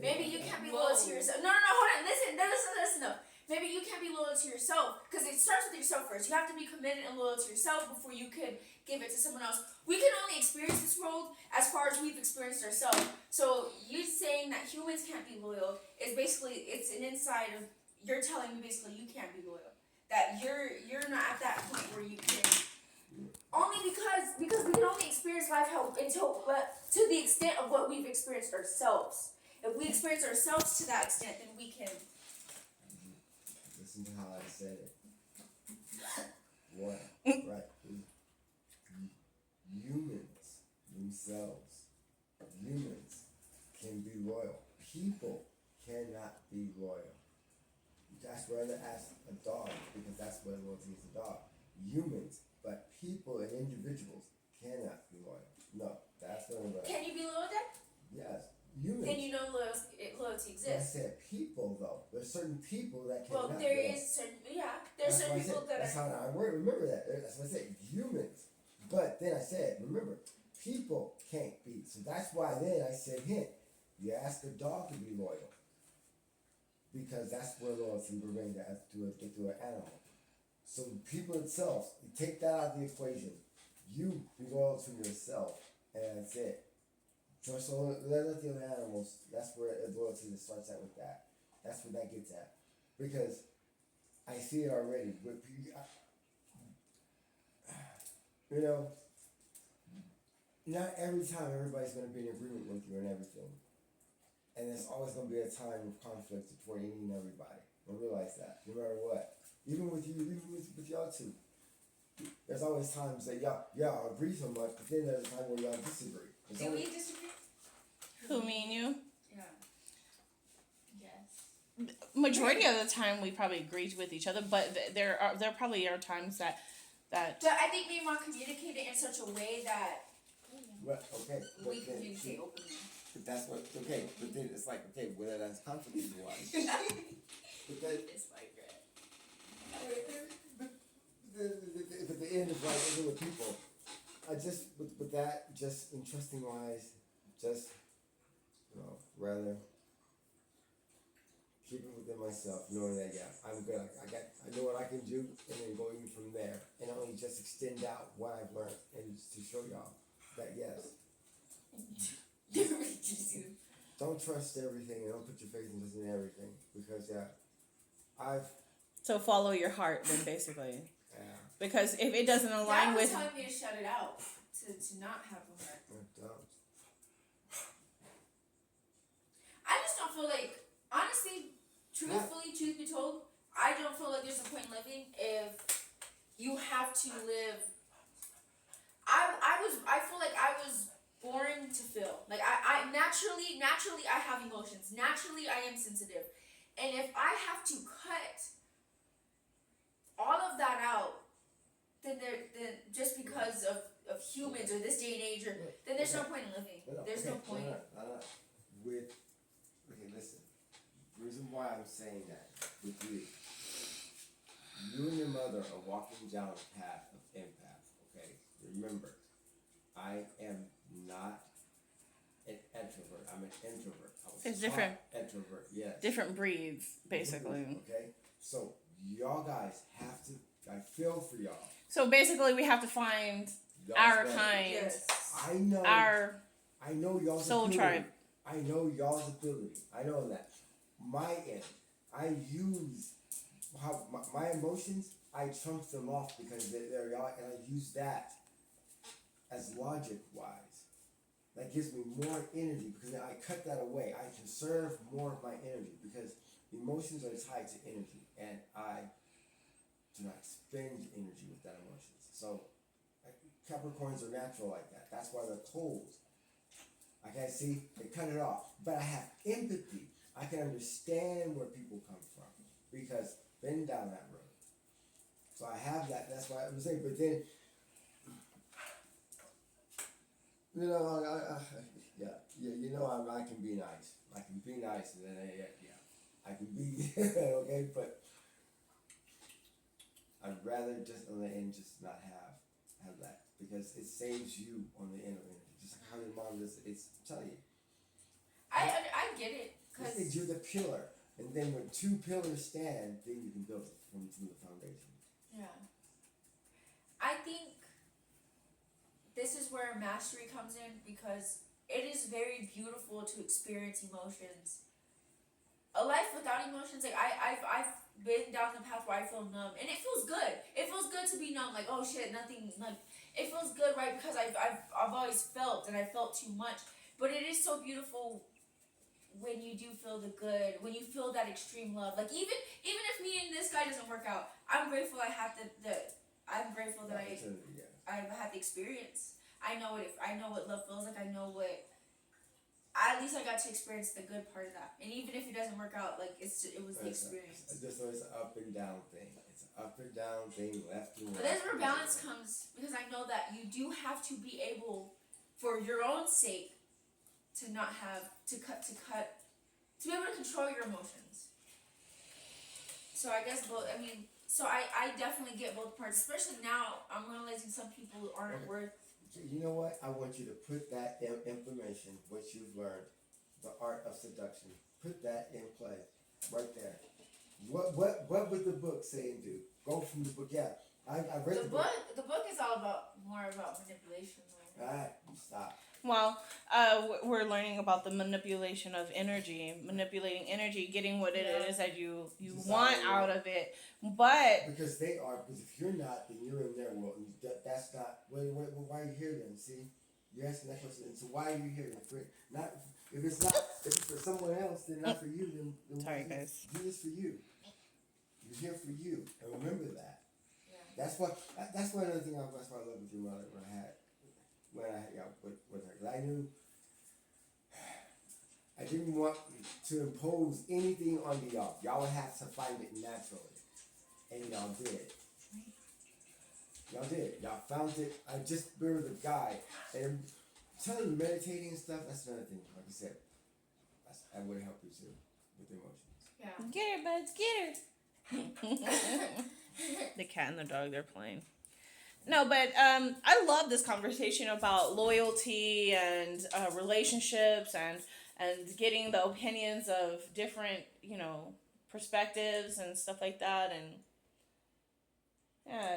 Maybe you can't be loyal to yourself. No, hold on. Listen. No. Maybe you can't be loyal to yourself because it starts with yourself first. You have to be committed and loyal to yourself before you could give it to someone else. We can only experience this world as far as we've experienced ourselves. So you saying that humans can't be loyal is basically it's an inside of you're telling me basically you can't be loyal. That you're not at that point where you can. Only because we can only experience life to the extent of what we've experienced ourselves. If we experience ourselves to that extent, then we can. Listen to how I said it. What? Right. Humans themselves. Humans can be loyal. People cannot be loyal. That's rather ask a dog because that's what loyalty is a dog. Humans, but people and individuals cannot be loyal. No, that's what I'm. Can you be loyal then? Yes. Humans. Then you know loyalty exists. I said people though. There's certain people that cannot. Well, there is certain there's certain people that that's how I remember that. That's what I said. Humans. But then I said, remember, people can't be. So that's why then I said hint. You ask a dog to be loyal. Because that's where loyalty brings to an animal. So people themselves, you take that out of the equation. You be loyal to yourself, and that's it. So let the other animals, that's where loyalty starts at with that. That's where that gets at. Because I see it already. You know, not every time everybody's going to be in agreement with you and everything. And there's always going to be a time of conflict between any and everybody. I realize that, no matter what. Even with you, even with y'all too. There's always times that y'all agree so much, but then there's a time where y'all disagree. Do we disagree? Who, me and you? Yeah. Yes. Majority of the time, we probably agree with each other, but there probably are times that. But I think we want to communicate it in such a way that. Well, okay. We communicate openly. But that's what, okay, but then it's like, okay, whether that's conflict-wise. But then, it's like that. But the end is like, even with people, I just, with that, just in trusting-wise, just, rather keep it within myself, knowing that, I'm good, I know what I can do, and then going from there, and only just extend out what I've learned, and just to show y'all that, yes. Don't trust everything and don't put your faith in everything because So follow your heart then basically. Yeah. Because if it doesn't align with. telling me to shut it out, to not have a heart. I just don't feel like, honestly, truth be told, I don't feel like there's a point in living if you have to live. I feel like I was born to feel. Like I naturally I have emotions. Naturally I am sensitive. And if I have to cut all of that out, then just because of humans or this day and age, then there's no point in living. There's no point. Listen. The reason why I'm saying that with you and your mother are walking down a path of empath, okay? Remember, I am not an extrovert. I'm an introvert. It's different. Introvert, yes. Different breeds, basically. Okay? So, y'all guys have to, I feel for y'all. So, basically, we have to find our kind. Yes. I know. I know y'all's soul ability. tribe. I know y'all's ability. I know that. My end, I use how my emotions, I chunk them off because they're y'all, and I use that as logic wise. That gives me more energy because I cut that away. I conserve more of my energy because emotions are tied to energy, and I do not expend energy with that emotions. So Capricorns are natural like that. That's why they're cold. I can see they cut it off, but I have empathy. I can understand where people come from because been down that road. So I have that. That's why I'm saying. But then, I can be nice. I can be nice, and then I can be okay. But I'd rather just on the end just not have that because it saves you on the end of it. Just like how your mom does. I'm telling you. I get it. This means you're the pillar. And then when two pillars stand, then you can build it from the foundation. Yeah. I think this is where mastery comes in because it is very beautiful to experience emotions. A life without emotions, like I've been down the path where I feel numb, and it feels good. It feels good to be numb. Like, oh shit, nothing. Like, it feels good, right? Because I've always felt, and I felt too much. But it is so beautiful when you do feel the good, when you feel that extreme love. Like even if me and this guy doesn't work out, I'm grateful I had I'm grateful that I've had the experience. I know what love feels like. I know what. At least I got to experience the good part of that. And even if it doesn't work out, like it was the experience. It's an up and down thing. It's an up and down thing, left and right. But that's where balance comes, because I know that you do have to be able, for your own sake, to not have to be able to control your emotions. So I guess so I definitely get both parts, especially now. I'm realizing some people aren't worth. You know what? I want you to put that information, what you've learned, the art of seduction, put that in play, right there. What would the book say and do? Go from the book. Yeah, I read the book. The book is all more about manipulation. Alright, stop. Well, we're learning about the manipulation of energy, manipulating energy, getting what it is that you want out of it. But because if you're not, then you're in their world. And that's not. Why are you here then? See, you're asking that question. And so why are you here? If it's for someone else, then not for you. Then sorry, guys. Do this for you. You're here for you, and remember that. Yeah. That's why another thing. That's why I love with your mother with her. I knew I didn't want to impose anything on y'all. Y'all would have to find it naturally, and y'all did. Y'all did. Y'all found it. I just buried the guy, and telling you meditating and stuff. That's another thing. Like I said, I would help you too with emotions. Yeah. Get her, buds, get her. The cat and the dog, they're playing. No, but I love this conversation about loyalty and relationships and getting the opinions of different, perspectives and stuff like that. And yeah,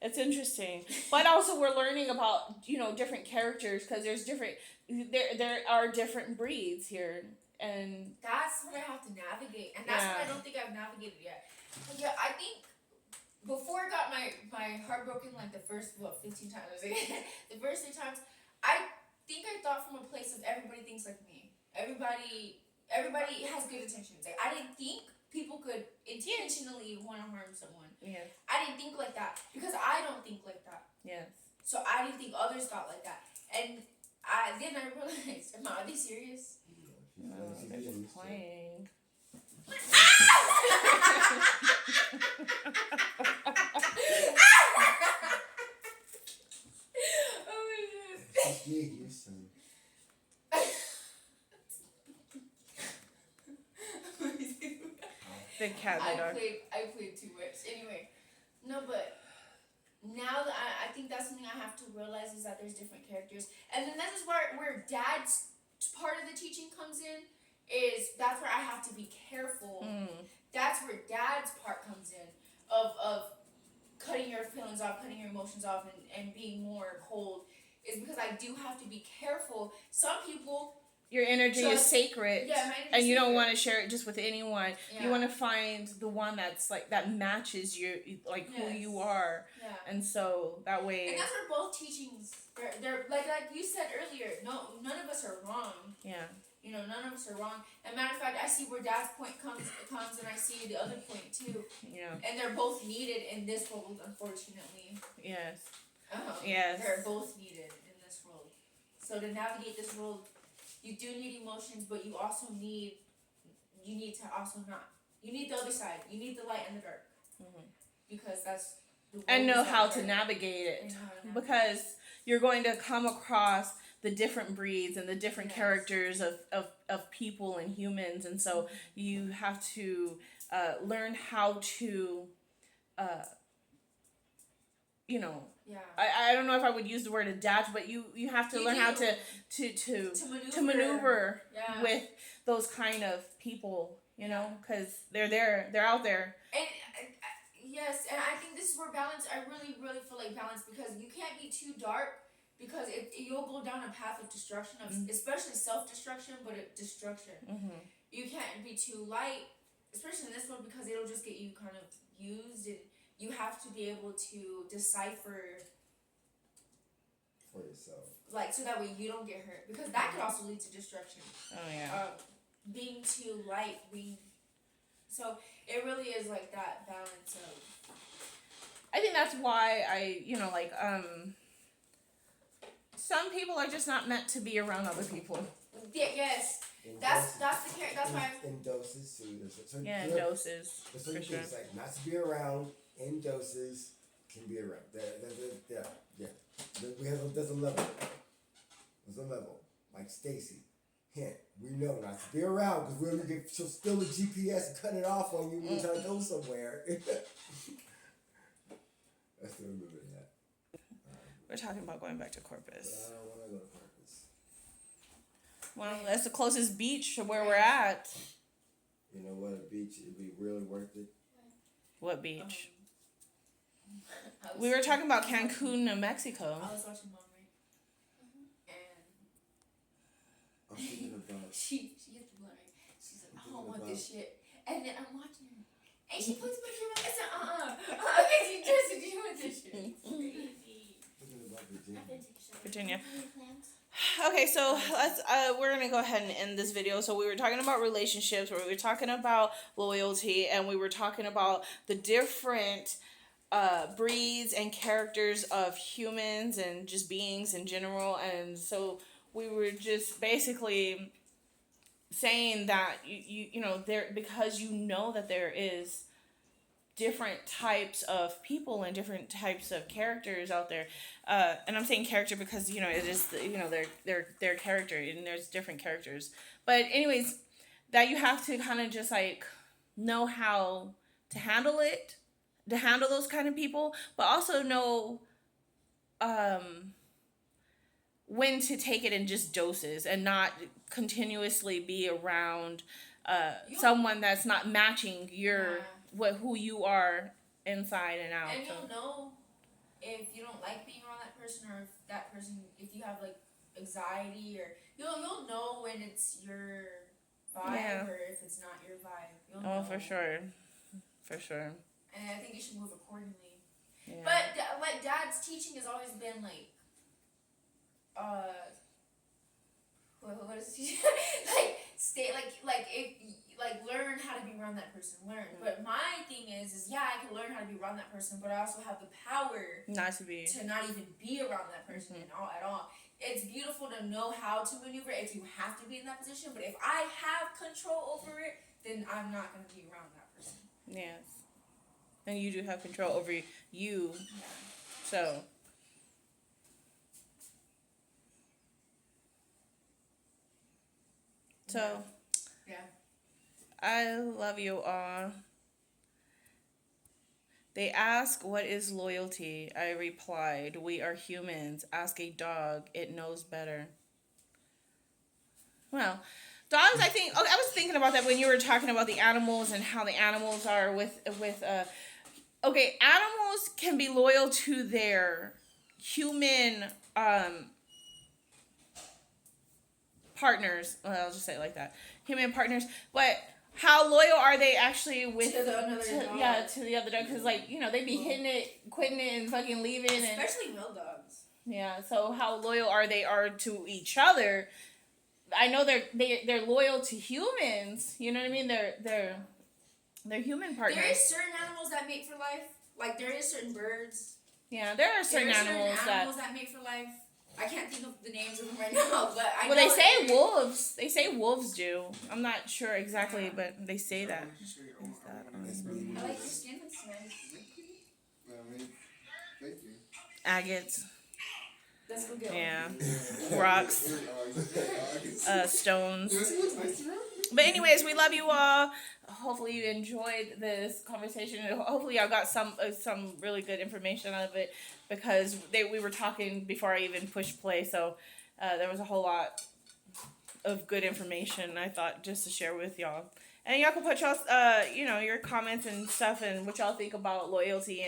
it's interesting. But also we're learning about, different characters because there are different breeds here. And that's what I have to navigate. And that's what I don't think I've navigated yet. Yeah, I think before I got my heart broken like the first 15 times, the first 3 times, I think I thought from a place of everybody thinks like me. Everybody has good intentions. Like, I didn't think people could intentionally want to harm someone. yes, I didn't think like that because I don't think like that. yes. So I didn't think others thought like that. And then I realized, are they serious? No, they're just playing. Just get used to it. The cat and the dog. I played too much. Anyway, no, but now that I think that's something I have to realize is that there's different characters, and then that is where Dad's part of the teaching comes in. That's where I have to be careful. That's where Dad's part comes in of cutting your feelings off, cutting your emotions off, and being more cold. Is because I do have to be careful. Some people. Your energy is sacred, my energy and you don't sacred. want to share it just with anyone. Yeah. You want to find the one that's like that matches your who you are, and so that way. And that's where both teachings they're like you said earlier. No, none of us are wrong. Yeah. None of us are wrong. And matter of fact, I see where Dad's point comes, and I see the other point too. Yeah. And they're both needed in this world, unfortunately. Yes. Yes. They're both needed in this world. So to navigate this world, you do need emotions, but you also need to also not. You need the other side. You need the light and the dark. Because that's the world. And know how to navigate it. Because you're going to come across the different breeds and the different characters of people and humans. And so you have to learn how to you know, Yeah. I don't know if I would use the word adapt, but you have to You learn how do. to maneuver Yeah. with those kind of people, you know, because they're out there. And yes, and I think this is where balance. I really, really feel like balance because you can't be too dark because you'll go down a path of destruction, of especially self-destruction, but destruction. Mm-hmm. You can't be too light, especially in this one because it'll just get you kind of used, and you have to be able to decipher, For yourself. like, so that way you don't get hurt because that could also lead to destruction. Oh yeah. Being too light, so it really is like that balance of. I think that's why some people are just not meant to be around other people. Yeah, yes. In That's doses. that's why. In doses too. So Yeah, in doses. That's For what sure. it's like. Not to be around in doses. Can be around. Yeah. There's a level. There's a level. Like Stacy. Hint. We know not to be around because she'll steal the GPS and cut it off on you when you're trying to go somewhere. I still remember that. We're talking about going back to But Corpus. I don't want to go to Corpus. Well, that's the closest beach to where we're at. You know what? A beach would be really worth it. What beach? I We were talking about Cancun, New Mexico. I was watching Mom, right? And I'm thinking about. she gets the blood, right? She's like, I don't want this shit. And then I'm watching her. And she puts my camera. I said, okay, she just said, you want this shit. It's crazy. Thinking about Virginia. Virginia. Okay, so we're gonna go ahead and end this video. So we were talking about relationships, we were talking about loyalty, and we were talking about the different breeds and characters of humans and just beings in general. And so we were just basically saying that you know there, because you know that there is different types of people and different types of characters out there, and I'm saying character because you know it is their character, and there's different characters. But anyways, that you have to kind of just like know how to handle those kind of people, but also know when to take it in just doses and not continuously be around someone that's not matching your who you are inside and out. And you'll know if you don't like being around that person, or if that person, if you have like anxiety, or you'll know when it's your vibe or if it's not your vibe. You'll know. For sure. And I think you should move accordingly. Yeah. But like Dad's teaching has always been like, what is he? Like stay like if like learn how to be around that person. Learn. But my thing is yeah, I can learn how to be around that person, but I also have the power not to be to not even be around that person at all. It's beautiful to know how to maneuver if you have to be in that position. But if I have control over it, then I'm not going to be around that person. Yes. And you do have control over you. Yeah. So. So. Yeah. I love you all. They ask, what is loyalty? I replied, we are humans. Ask a dog. It knows better. Well, dogs, I think, I was thinking about that when you were talking about the animals and how the animals are okay, animals can be loyal to their human, partners. Well, I'll just say it like that. Human partners. But how loyal are they actually with to the other dog? Yeah, to the other dog, because like they be hitting it, quitting it, and fucking leaving, especially male dogs. Yeah, so how loyal are they to each other? I know they're loyal to humans. You know what I mean? They're human partners. There is certain animals that mate for life. Like there is certain birds. Yeah, there are certain animals that mate for life. I can't think of the names of them right now, but I know. Well, they say wolves. They say wolves do. I'm not sure exactly, but they say that. I like your skin. It's nice. Thank you. Agates. That's what good. Yeah. Rocks. Stones. Does he look nice to her? But anyways, we love you all. Hopefully you enjoyed this conversation. Hopefully y'all got some really good information out of it, because we were talking before I even pushed play, so there was a whole lot of good information I thought just to share with y'all. And y'all can put y'all your comments and stuff, and what y'all think about loyalty,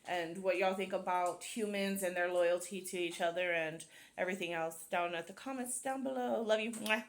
and what y'all think about humans and their loyalty to each other and everything else down at the comments down below. Love you. Mwah.